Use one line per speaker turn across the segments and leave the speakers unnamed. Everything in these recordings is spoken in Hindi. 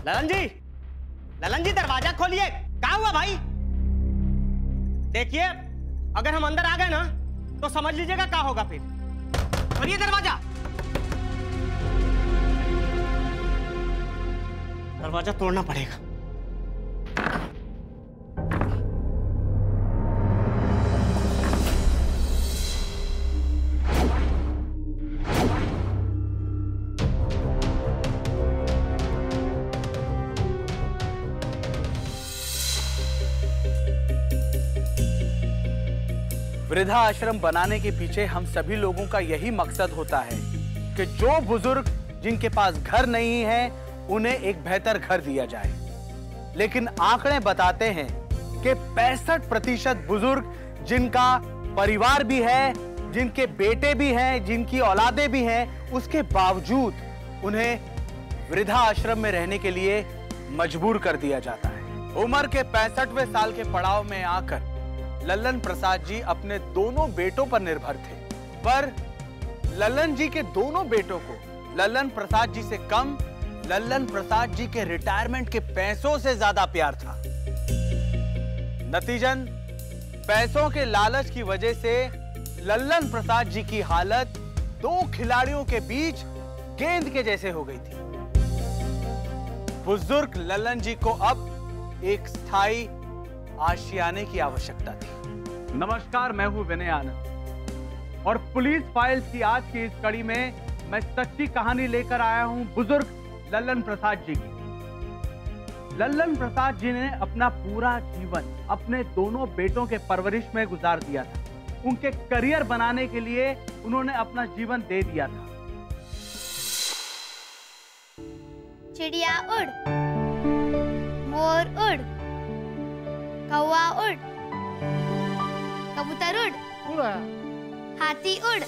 ललन जी दरवाजा खोलिए। क्या हुआ भाई? देखिए अगर हम अंदर आ गए ना तो समझ लीजिएगा क्या होगा फिर। खोलिए दरवाजा। दरवाजा तोड़ना पड़ेगा।
वृद्धा आश्रम बनाने के पीछे हम सभी लोगों का यही मकसद होता है कि जो बुजुर्ग जिनके पास घर नहीं है उन्हें एक बेहतर घर दिया जाए। लेकिन आंकड़े बताते हैं कि 65% बुजुर्ग जिनका परिवार भी है, जिनके बेटे भी हैं, जिनकी औलादे भी हैं, उसके बावजूद उन्हें वृद्धा आश्रम में रहने के लिए मजबूर कर दिया जाता है। उम्र के 65वें साल के पड़ाव में आकर लल्लन प्रसाद जी अपने दोनों बेटों पर निर्भर थे, पर लल्लन जी के दोनों बेटों को लल्लन प्रसाद जी से कम लल्लन प्रसाद जी के रिटायरमेंट के पैसों से ज्यादा प्यार था। नतीजन पैसों के लालच की वजह से लल्लन प्रसाद जी की हालत दो खिलाड़ियों के बीच गेंद के जैसे हो गई थी। बुजुर्ग लल्लन जी को अब एक स्थायी आशियाने की आवश्यकता थी। नमस्कार, मैं हूं विनय आनंद और पुलिस फाइल्स की आज की इस कड़ी में मैं सच्ची कहानी लेकर आया हूं बुजुर्ग लल्लन प्रसाद जी की। लल्लन प्रसाद जी ने अपना पूरा जीवन अपने दोनों बेटों के परवरिश में गुजार दिया था। उनके करियर बनाने के लिए उन्होंने अपना जीवन दे दिया था।
चिड़िया उड़, मोर उड़, कौवा उड़, कबूतर उड़, हाथी उड़।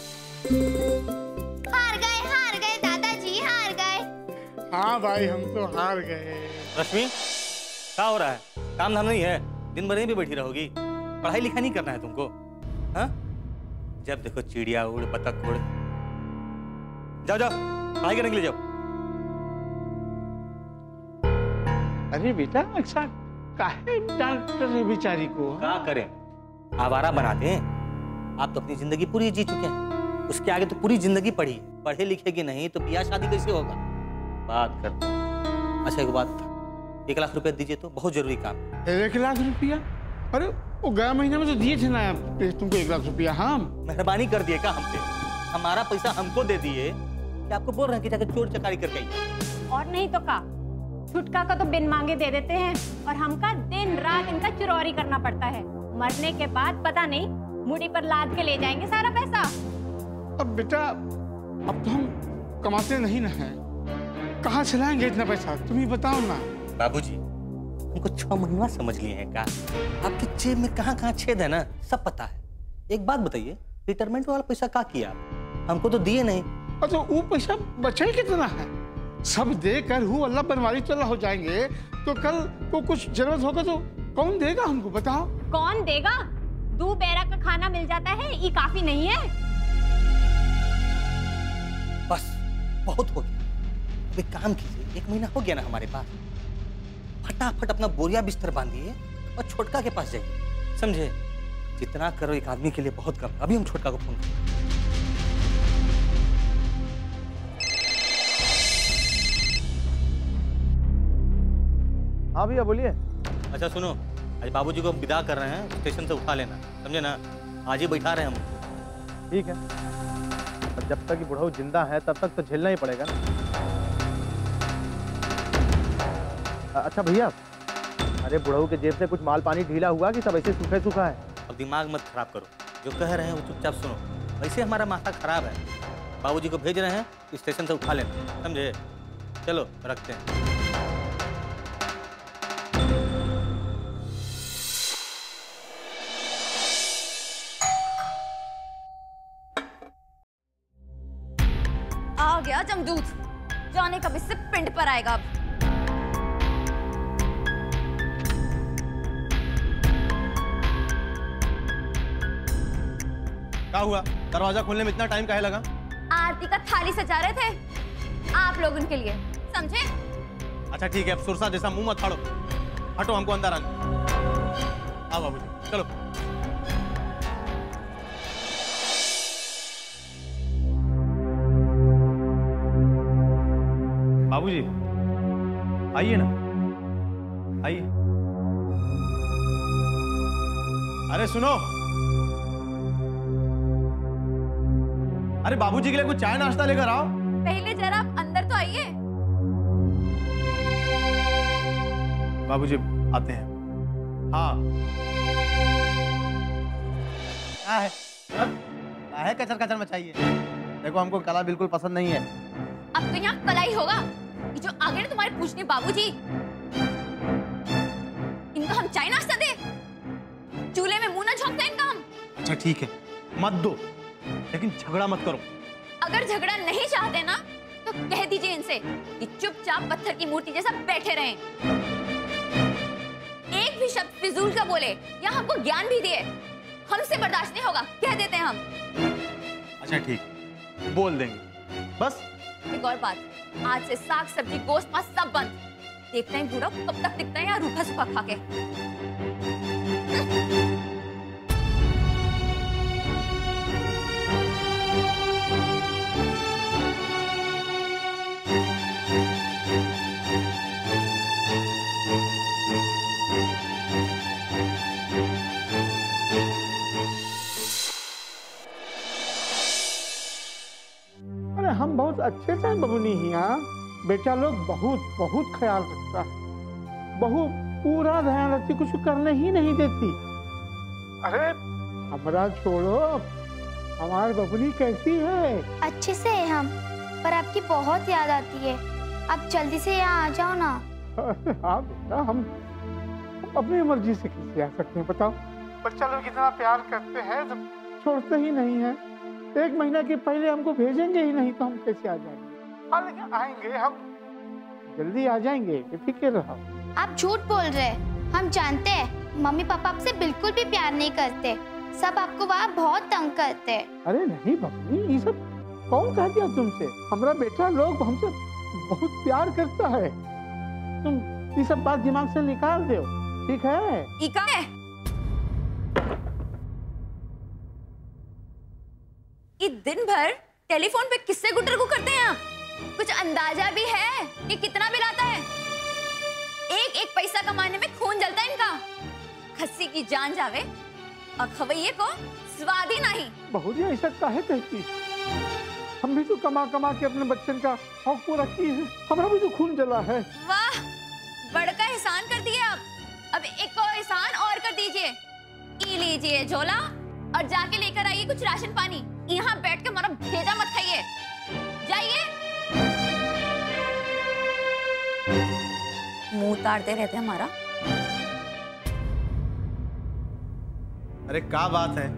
हार गए दादाजी, हार गए।
हाँ भाई, हम तो हार गए।
रश्मि, क्या हो रहा है? काम धाम नहीं है? दिन भर यहीं पे बैठी रहोगी? पढ़ाई लिखाई नहीं करना है तुमको? हाँ? जब देखो चिड़िया उड़, बतख उड़। जाओ जाओ पढ़ाई करने के लिए जाओ।
अरे बेटा, अच्छा काहे डॉक्टर ने बेचारी को?
क्या करें, आवारा बनाते हैं। आप तो अपनी जिंदगी पूरी जी चुके हैं, उसके आगे तो पूरी जिंदगी पढ़ी। पढ़े लिखेगी नहीं तो ब्याह शादी कैसे होगा? बात करते हैं। अच्छा एक बात, 1 लाख रुपए दीजिए तो बहुत जरूरी काम।
1 लाख रुपया? अरे वो गया महीने में तो दिए थे ना तुमको 1 लाख रुपया। हाँ,
मेहरबानी कर दिए क्या हम पे? हमारा पैसा हमको दे दिए कि आपको बोल रहे हैं कि जाकर चोर चकारी करके आइए।
और नहीं तो का, छुटका का तो बिन मांगे दे देते हैं और हमका दिन रात इनका चुरौरी करना पड़ता है। मरने के बाद पता नहीं मुड़ी पर लाद के ले जाएंगे सारा पैसा।
अब बेटा, अब तो हम कमाते नहीं ना है, कहाँ से लाएंगे इतना पैसा? तुम ही बताओ ना।
बाबूजी, हमको 6 महीना समझ लिए हैं क्या? आपकी जेब में कहाँ छेद है ना, सब पता है। एक बात बताइए, रिटायरमेंट वाला पैसा क्या किया? हमको तो दिए नहीं।
तो वो पैसा बचा ही कितना है? सब देकर हूँ अल्लाह बनवारी चला हो जाएंगे तो कल को कुछ जरूरत होगा तो कौन देगा हमको, बताओ?
कौन देगा? 2 बेरा का खाना मिल जाता है, ये काफी नहीं है?
बस बहुत हो गया। अब एक काम कीजिए, 1 महीना हो गया ना हमारे पास, फटाफट अपना बोरिया बिस्तर बांधिए और छोटका के पास जाइए, समझे? जितना करो एक आदमी के लिए बहुत कम। अभी हम छोटका को फोन करें।
हाँ भैया बोलिए।
अच्छा सुनो, आज बाबूजी को विदा कर रहे हैं, स्टेशन से उठा लेना, समझे ना? आज ही बैठा रहे हम।
ठीक है, और जब तक ये बुढ़ऊ जिंदा है तब तक तो झेलना ही पड़ेगा ना। अच्छा भैया, अरे बुढ़ऊ के जेब से कुछ माल पानी ढीला हुआ कि सब ऐसे सूखा सूखा है?
अब दिमाग मत खराब करो, जो कह रहे हैं वो चुपचाप सुनो। वैसे हमारा माथा खराब है, बाबूजी को भेज रहे हैं, स्टेशन से उठा लेना, समझे? चलो रखते हैं।
आ गया जमदूत, जाने कब इससे पिंड पर आएगा। अब
क्या हुआ? दरवाजा खोलने में इतना टाइम काहे लगा?
आरती का थाली सजा रहे थे आप लोग उनके लिए, समझे?
अच्छा ठीक है, अब सुरसा जैसा मुंह मत फाड़ो, हटो, हमको अंदर आने। आओ बाबूजी, चलो। बाबूजी आइए ना, आइए। अरे सुनो, अरे बाबूजी के लिए कुछ चाय नाश्ता लेकर आओ।
पहले जरा आप अंदर तो आइए।
बाबूजी आते हैं। हाँ क्या है, क्या है कचर कचर मचाइए। देखो हमको कला बिल्कुल पसंद नहीं है।
अब तो यहाँ कलाई होगा। ये जो आगे ना तुम्हारे पूछने बाबूजी, इनको हम चाय नाश्ता दे, चूल्हे में मुंह ना झोंकते इनका हम।
अच्छा ठीक है, मत दो, लेकिन झगड़ा मत करो।
अगर झगड़ा नहीं चाहते ना तो कह दीजिए इनसे कि चुपचाप पत्थर की मूर्ति जैसा बैठे रहें। एक भी शब्द फिजूल का बोले या हमको ज्ञान भी दिए, हमसे बर्दाश्त नहीं होगा, कह देते हैं हम।
अच्छा ठीक, बोल देंगे बस।
एक और बात, आज से साग सब्जी गोश्त मांस सब बंद। देखते हैं बूढ़ा कब तक टिकता है यहाँ रूखा सूखा खा के।
अरे हम बहुत अच्छे से बबुनी यहाँ, बेटा लोग बहुत बहुत ख्याल रखता है, बहू पूरा ध्यान रखती, कुछ करने ही नहीं देती। अरे हमारा छोड़ो, हमारी बबुनी कैसी है?
अच्छे से है हम, पर आपकी बहुत याद आती है। आप जल्दी से यहाँ आ जाओ ना।
हाँ बेटा, हम अपनी मर्जी से कैसे आ सकते हैं बताओ? बच्चा लोग इतना प्यार करते हैं तो छोड़ते ही नहीं है। एक महीना के पहले हमको भेजेंगे ही नहीं तो हम कैसे आ जाएंगे? हाँ लेकिन आएंगे, हम जल्दी आ जाएंगे, बेफिक्र रहो।
आप झूठ बोल रहे हैं, हम जानते हैं मम्मी पापा आपसे बिल्कुल भी प्यार नहीं करते, सब आपको वहाँ बहुत तंग करते हैं।
अरे नहीं बबनी, ये सब कौन कह दिया तुमसे? हमारा बेटा लोग हमसे बहुत प्यार करता है, तुम ये सब बात दिमाग से निकाल दो, ठीक है?
इका है ये दिन भर टेलीफोन पे किससे गुटर गु करते हैं आप? कुछ अंदाजा भी है कि कितना बिल आता है? एक एक पैसा कमाने में खून जलता है इनका। खस्सी की जान जावे और खवैये को स्वाद ही नहीं।
बहुत ही ऐसा काहे कहती? हम भी तो कमा कमा के अपने बच्चन का शौक पूरा किए हैं, हमारा भी तो खून जला है।
वाह, बड़का एहसान कर दिए आप। अब एक और एहसान और कर दीजिए। ई लीजिए झोला और जाके लेकर आइए कुछ राशन पानी। यहाँ बैठ के हमारा भेजा मत खाइए, जाइए। मुंह उतारते रहते हमारा।
अरे क्या बात है,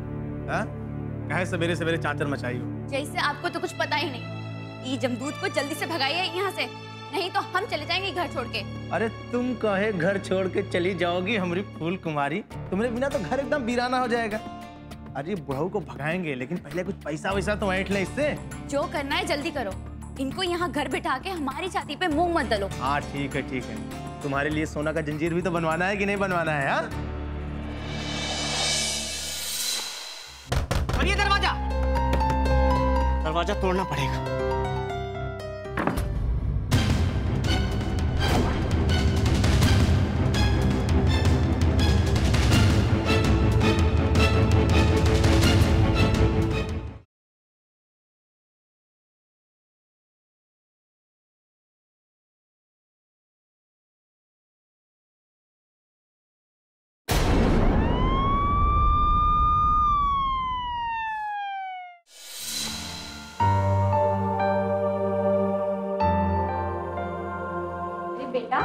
कहे सवेरे सवेरे चांचर मचाई हो?
जैसे आपको तो कुछ पता ही नहीं। ये जमदूत को जल्दी से भगाइए यहाँ से, नहीं तो हम चले जाएंगे घर छोड़ के।
अरे तुम कहे घर छोड़ के चली जाओगी हमारी फूल कुमारी? तुम्हारे बिना तो घर एकदम वीराना हो जाएगा। अरे बुढ़ऊ को भगाएंगे, लेकिन पहले कुछ पैसा वैसा तो ऐंठ ले इससे।
जो करना है जल्दी करो, इनको यहाँ घर बिठा के हमारी छाती पे मुंह मत दलो।
हाँ ठीक है ठीक है, तुम्हारे लिए सोना का जंजीर भी तो बनवाना है कि नहीं बनवाना है? हाँ
और ये दरवाजा तोड़ना पड़ेगा।
बेटा,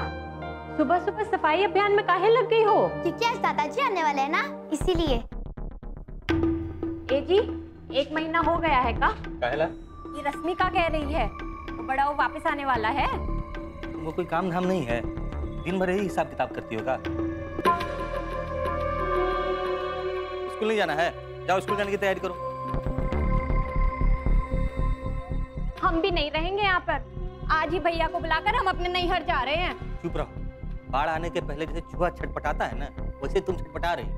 सुबह सुबह सफाई अभियान में काहे लग गई हो?
क्योंकि आज दादाजी आने वाले हैं ना, इसीलिए।
ए जी, 1 महीना हो गया है का?
कहला?
ये रश्मिका कह रही है वो बड़ा वो वापस आने वाला है।
वो कोई काम धाम नहीं है, दिन भर यही हिसाब किताब करती होगा। स्कूल नहीं जाना है? जाओ स्कूल जाने की तैयारी करो।
हम भी नहीं रहेंगे यहाँ पर, आज ही भैया को बुलाकर हम अपने नैहर जा रहे हैं।
चुप रहो। बाढ़ आने के पहले जैसे चूहा छटपटाता है ना, वैसे तुम छटपटा रही।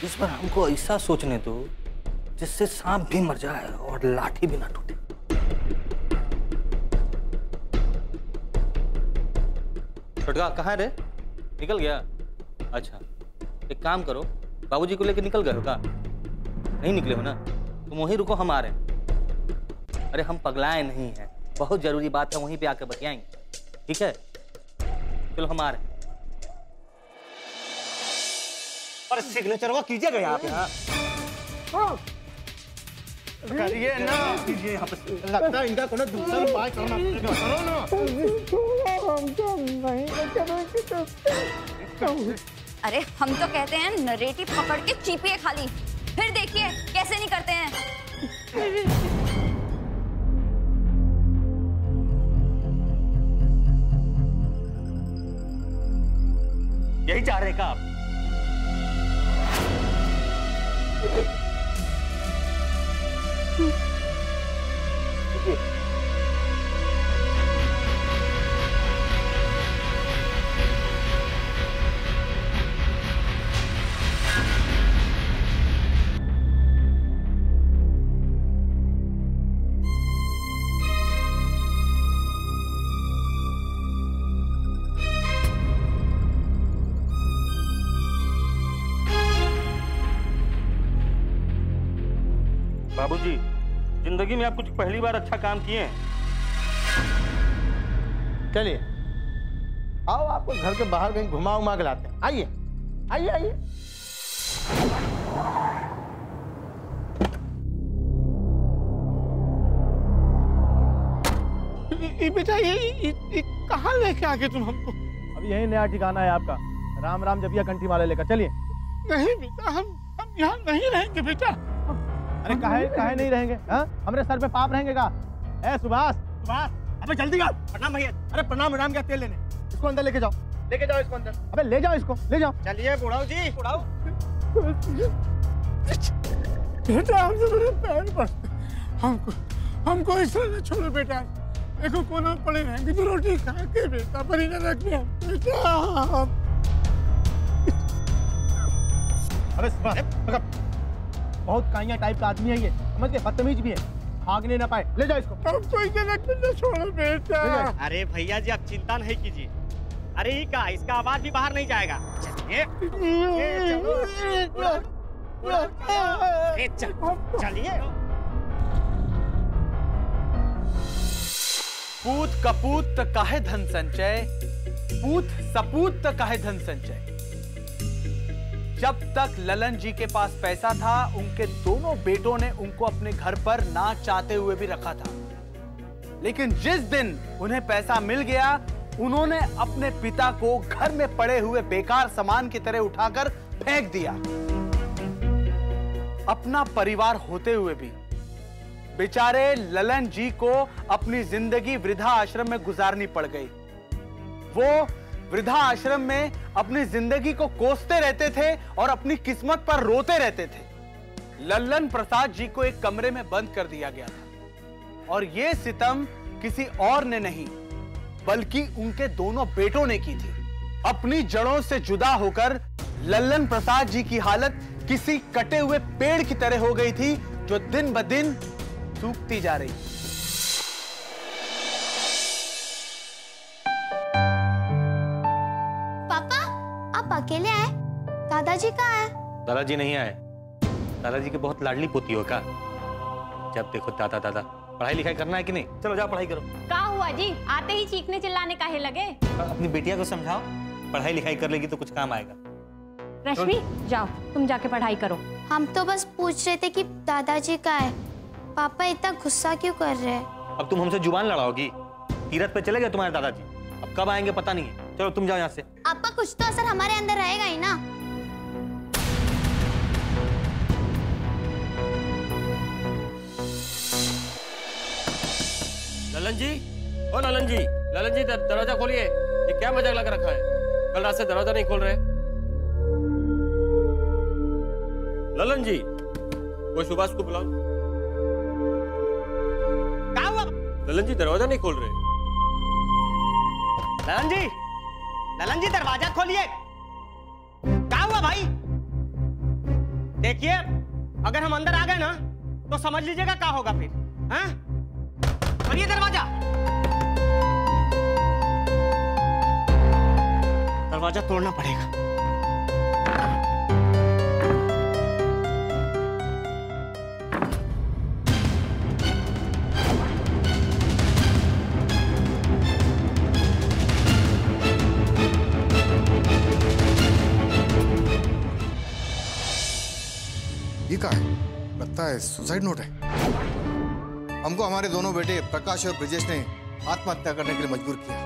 इस बार हमको ऐसा सोचने दो जिससे सांप भी मर जाए और लाठी भी ना टूटे। छोटका कहाँ रे? निकल गया? अच्छा, एक काम करो, बाबूजी को लेकर निकल गए हो का? नहीं निकले हो ना? तुम वहीं रुको, हम आ रहे हैं। अरे हम पगलाए नहीं हैं, बहुत जरूरी बात है, वहीं पे आके बतियाएंगे, ठीक है? चलो हम आ रहे हैं।
और सिग्नेचर वो कीजिएगा यहाँ पे। हाँ करिए ना, कीजिए यहाँ पे। लगता है इनका कोनो दूसरा उपाय करना पड़ेगा। करो ना।
अरे हम तो कहते हैं नरेटिव पकड़ के चीपिए खाली, फिर देखिए कैसे नहीं करते हैं।
यही चाह रहे का आप? बाबूजी, जिंदगी में आप कुछ पहली बार अच्छा काम किए हैं।
चलिए आओ, आपको घर के बाहर कहीं घुमा उमा के लाते हैं। आइए आइए आइए।
बेटा ये कहाँ लेके आ गए तुम हमको?
अब यही नया ठिकाना है आपका, राम राम जबिया कंठी वाले लेकर। चलिए।
नहीं बेटा, हम यहाँ नहीं रहेंगे बेटा।
अरे काहे नहीं रहेंगे? हाँ, हमारे सर पे पाप रहेंगे का? ए सुभाष, सुभाष, अबे जल्दी कर। प्रणाम भैया। अरे प्रणाम क्या तेल लेने? इसको अंदर लेके जाओ इसको अंदर। अबे ले जाओ इसको, ले जाओ। चलिए बुढ़ाऊ जी, बुढ़ाऊ।
बेटा हमसे मेरे पैर पड़ते, हमको इस तरह न छोड़ो बेटा। देखो कोना पड़े रहेंगे तो रोटी खा के बेटा, पर इन्हें रख लिया बेटा।
अबे सुभाष, बहुत काइया टाइप का आदमी है ये, समझ गए? बदतमीज भी है, भागने ना पाए। ले जाओ इसको। हमको इसे रख के छोड़ो बेटा।
अरे भैया जी आप चिंता नहीं कीजिए। अरे ये क्या, इसका आवाज भी बाहर नहीं जाएगा। चलिए चलिए।
पूत कपूत काहे धन संचय, पूत सपूत काहे धन संचय। जब तक ललन जी के पास पैसा था, उनके दोनों बेटों ने उनको अपने घर पर ना चाहते हुए भी रखा था। लेकिन जिस दिन उन्हें पैसा मिल गया, उन्होंने अपने पिता को घर में पड़े हुए बेकार सामान की तरह उठाकर फेंक दिया। अपना परिवार होते हुए भी बेचारे ललन जी को अपनी जिंदगी वृद्धा आश्रम में गुजारनी पड़ गई। वो वृद्धा आश्रम में अपनी जिंदगी को कोसते रहते थे और अपनी किस्मत पर रोते रहते थे। लल्लन प्रसाद जी को एक कमरे में बंद कर दिया गया था और यह सितम किसी और ने नहीं बल्कि उनके दोनों बेटों ने की थी। अपनी जड़ों से जुदा होकर लल्लन प्रसाद जी की हालत किसी कटे हुए पेड़ की तरह हो गई थी, जो दिन ब दिन सूखती जा रही।
पापा, आप अकेले आए? दादाजी कहाँ है?
दादाजी नहीं आए। दादाजी के बहुत लाडली पोती हो का? जब देखो दादा दादा। पढ़ाई लिखाई करना है कि नहीं? चलो जाओ पढ़ाई करो।
क्या हुआ जी, आते ही चीखने चिल्लाने काहे लगे?
अपनी बेटिया को समझाओ, पढ़ाई लिखाई कर लेगी तो कुछ काम आएगा।
रश्मि जाओ, तुम जाके पढ़ाई करो।
हम तो बस पूछ रहे थे कि दादाजी कहाँ है। पापा इतना गुस्सा क्यों कर रहे हैं?
अब तुम हमसे जुबान लड़ाओगी? तीरथ पे चले गए तुम्हारे दादाजी, अब कब आएंगे पता नहीं है। चलो तुम जाओ यहाँ से।
आपका कुछ तो असर हमारे अंदर रहेगा ही ना।
ललन जी, ओ ललन जी, ललन जी दरवाजा खोलिए। ये क्या मजाक लगा रखा है? कल रात से दरवाजा नहीं खोल रहे। ललन जी, कोई सुभाष को बुलाओ। क्या हुआ? ललन जी दरवाजा नहीं खोल रहे।
ललन जी दरवाजा खोलिए। क्या हुआ भाई? देखिए, अगर हम अंदर आ गए ना तो समझ लीजिएगा क्या होगा फिर। हाँ? खोलिए दरवाजा। दरवाजा तोड़ना पड़ेगा।
ये क्या है? लगता है सुसाइड नोट है। हमको हमारे दोनों बेटे प्रकाश और ब्रिजेश ने आत्महत्या करने के लिए मजबूर किया।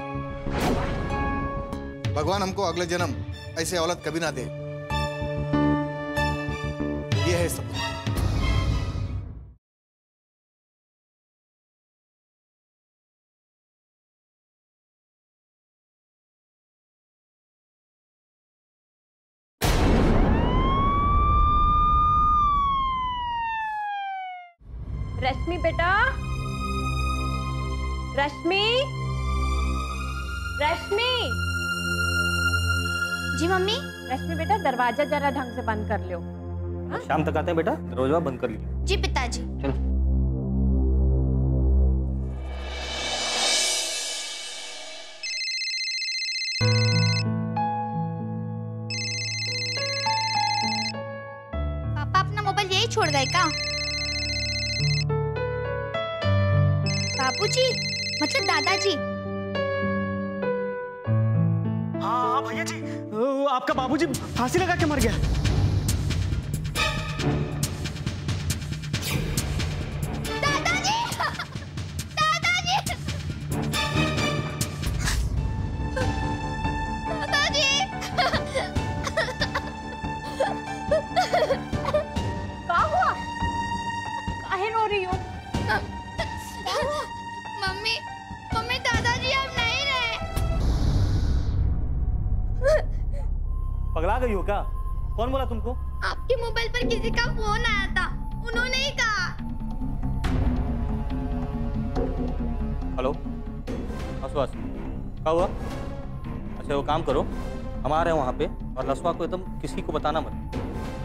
भगवान हमको अगले जन्म ऐसे औलाद कभी ना दे। ये है सब।
रश्मि बेटा, रश्मि, रश्मि।
जी मम्मी।
रश्मि बेटा, दरवाजा जरा ढंग से बंद कर लो।
शाम तक आते हैं बेटा, दरवाजा बंद कर लीजिए।
जी पिताजी।
चलो।
पापा अपना मोबाइल यही छोड़ गए क्या? बाबूजी, मतलब दादाजी।
हाँ भैया जी, आपका बाबूजी फांसी लगा के मर गया।
दादाजी, दादाजी, दादाजी।
क्या हुआ? काहे रो रही हो?
मम्मी, मम्मी दादाजी अब नहीं रहे।
पगला गई हो क्या? कौन बोला तुमको?
आपके मोबाइल पर किसी का फोन आया था, उन्होंने ही कहा।
हेलो, सुहास, क्या हुआ? अच्छा वो काम करो, हम आ रहे हैं वहाँ पे, और लसवा को एकदम किसी को बताना मत।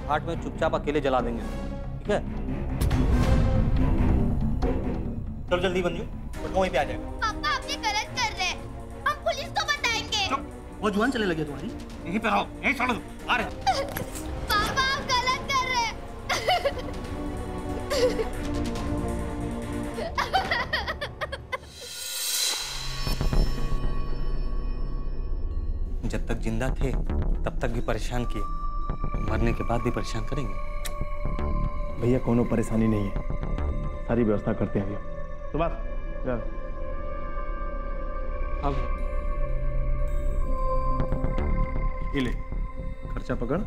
घाट में चुपचाप अकेले जला देंगे, ठीक है? चलो जल्दी मंजू, वहीं पे आ जाएगा।
पापा आप ये गलत कर रहे हैं, हम पुलिस को बताएंगे।
वो जुबान चले लगे तुम्हारी, यहीं पे रहो, यहीं छोड़ दो, आ रहे।
पापा आप गलत कर रहे हैं।
जब तक जिंदा थे तब तक भी परेशान किए, मरने के बाद भी परेशान करेंगे।
भैया कोनो परेशानी नहीं है, सारी व्यवस्था करते हैं भैया। तो बस अब ये ले, खर्चा पकड़,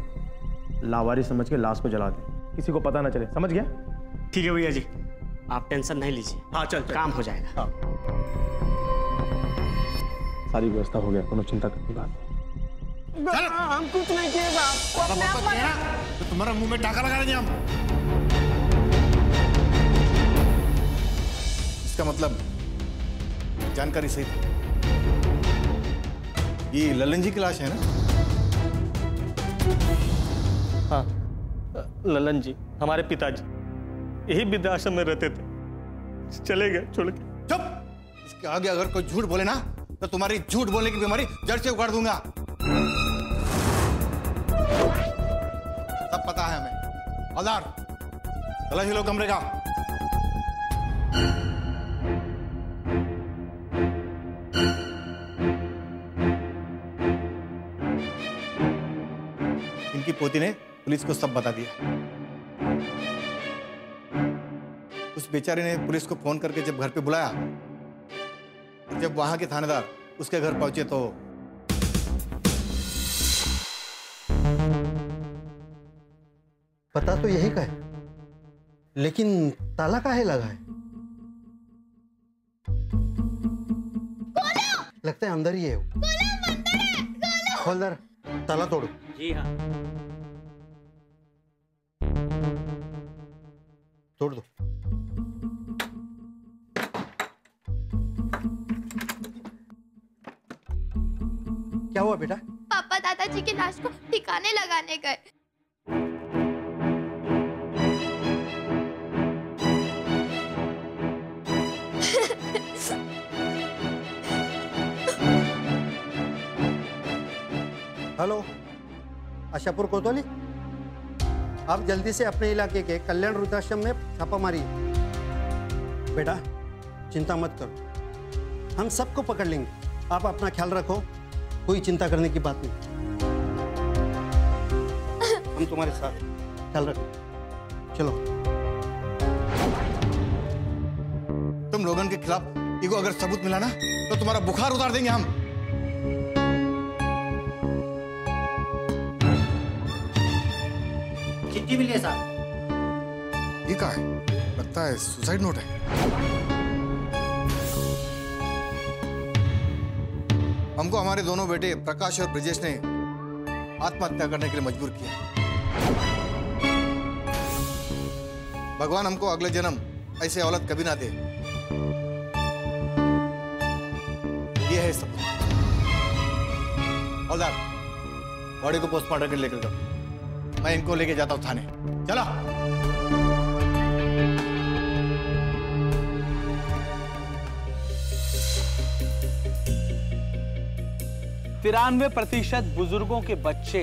लावारिस समझ के लाश को जला दे, किसी को पता ना चले, समझ गया?
ठीक है भैया जी, आप टेंशन नहीं लीजिए।
हाँ चल,
काम हो जाएगा।
हाँ। सारी व्यवस्था हो गया, कोनो चिंता करने की बात नहीं।
हम कुछ नहीं किए बाप।
तो तुम्हारा मुंह में टाका लगा देंगे हम। इसका मतलब जानकारी सही थी। ये ललन जी की लाश है ना?
हाँ, ललन जी हमारे पिताजी यही वृद्धाश्रम में रहते थे, चले गए छोड़ के।
चुप! इसके आगे अगर कोई झूठ बोले ना तो तुम्हारी झूठ बोलने की बीमारी जड़ से उखाड़ दूंगा। सब पता है हमें। हवलदार, तलाशी लो कमरे का। इनकी पोती ने पुलिस को सब बता दिया। उस बेचारे ने पुलिस को फोन करके जब घर पे बुलाया, जब वहां के थानेदार उसके घर पहुंचे तो
पता तो यही का है, लेकिन ताला काहे लगा है? लगता है अंदर ही है वो। खोल दर, ताला तोड़ो।
जी हाँ।
तोड़ दो। क्या हुआ बेटा?
पापा दादाजी की लाश को ठिकाने लगाने गए।
हेलो, आशापुर कोतवाली, आप जल्दी से अपने इलाके के कल्याण वृद्धाश्रम में छापा मारिए। बेटा चिंता मत करो, हम सबको पकड़ लेंगे। आप अपना ख्याल रखो, कोई चिंता करने की बात नहीं। हम तुम्हारे साथ, ख्याल रखो। चलो।
तुम लोगों के खिलाफ इको अगर सबूत मिला ना तो तुम्हारा बुखार उतार देंगे हम।
चिट्ठी मिली है साहब।
ये क्या है? लगता है सुसाइड नोट है। हमको हमारे दोनों बेटे प्रकाश और ब्रिजेश ने आत्महत्या करने के लिए मजबूर किया। भगवान हमको अगले जन्म ऐसे औलाद कभी ना दे। ये है सब। हवलदार, बॉडी को पोस्टमार्टम के लिए लेकर जाओ। मैं इनको लेके जाता हूं थाने। चलो।
93% बुजुर्गों के बच्चे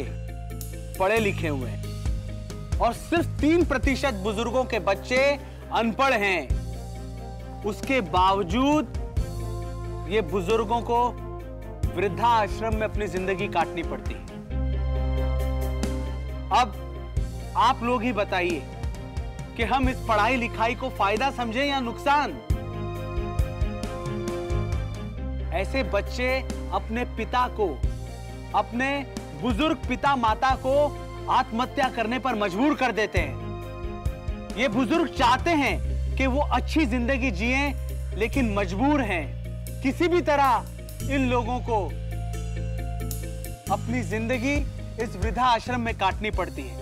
पढ़े लिखे हुए हैं और सिर्फ 3% बुजुर्गों के बच्चे अनपढ़ हैं। उसके बावजूद ये बुजुर्गों को वृद्धाश्रम में अपनी जिंदगी काटनी पड़ती है। अब आप लोग ही बताइए कि हम इस पढ़ाई लिखाई को फायदा समझें या नुकसान। ऐसे बच्चे अपने पिता को, अपने बुजुर्ग पिता माता को आत्महत्या करने पर मजबूर कर देते हैं। ये बुजुर्ग चाहते हैं कि वो अच्छी जिंदगी जिएं, लेकिन मजबूर हैं। किसी भी तरह इन लोगों को अपनी जिंदगी इस वृद्धाश्रम में काटनी पड़ती है।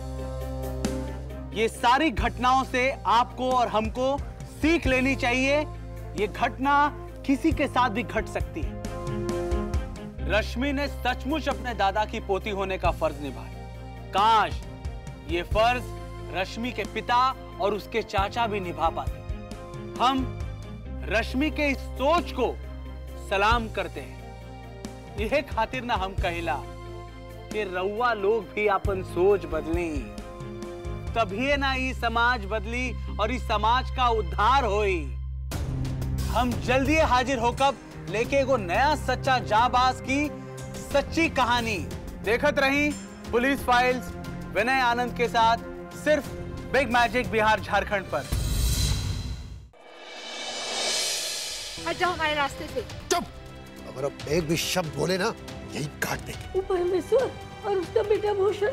ये सारी घटनाओं से आपको और हमको सीख लेनी चाहिए। ये घटना किसी के साथ भी घट सकती है। रश्मि ने सचमुच अपने दादा की पोती होने का फर्ज निभाया। काश ये फर्ज रश्मि के पिता और उसके चाचा भी निभा पाते। हम रश्मि के इस सोच को सलाम करते हैं। यह खातिर ना हम कहिला कि रउआ लोग भी अपन सोच बदली, तभी ना ये समाज बदली और इस समाज का उद्धार होई। हम जल्दी हाजिर होकर लेके एगो नया सच्चा जाबाज की सच्ची कहानी देखत रही। पुलिस फाइल्स विनय आनंद के साथ सिर्फ बिग मैजिक बिहार झारखंड पर।
हट जाओ हमारे रास्ते से।
चुप! अगर अब एक भी शब्द बोले ना, यही काट देंगे।
वो परमेश्वर और उसका बेटा भूषण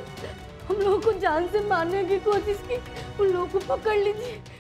हम लोगों को जान से मारने की कोशिश की। उन लोगों को पकड़ लीजिए।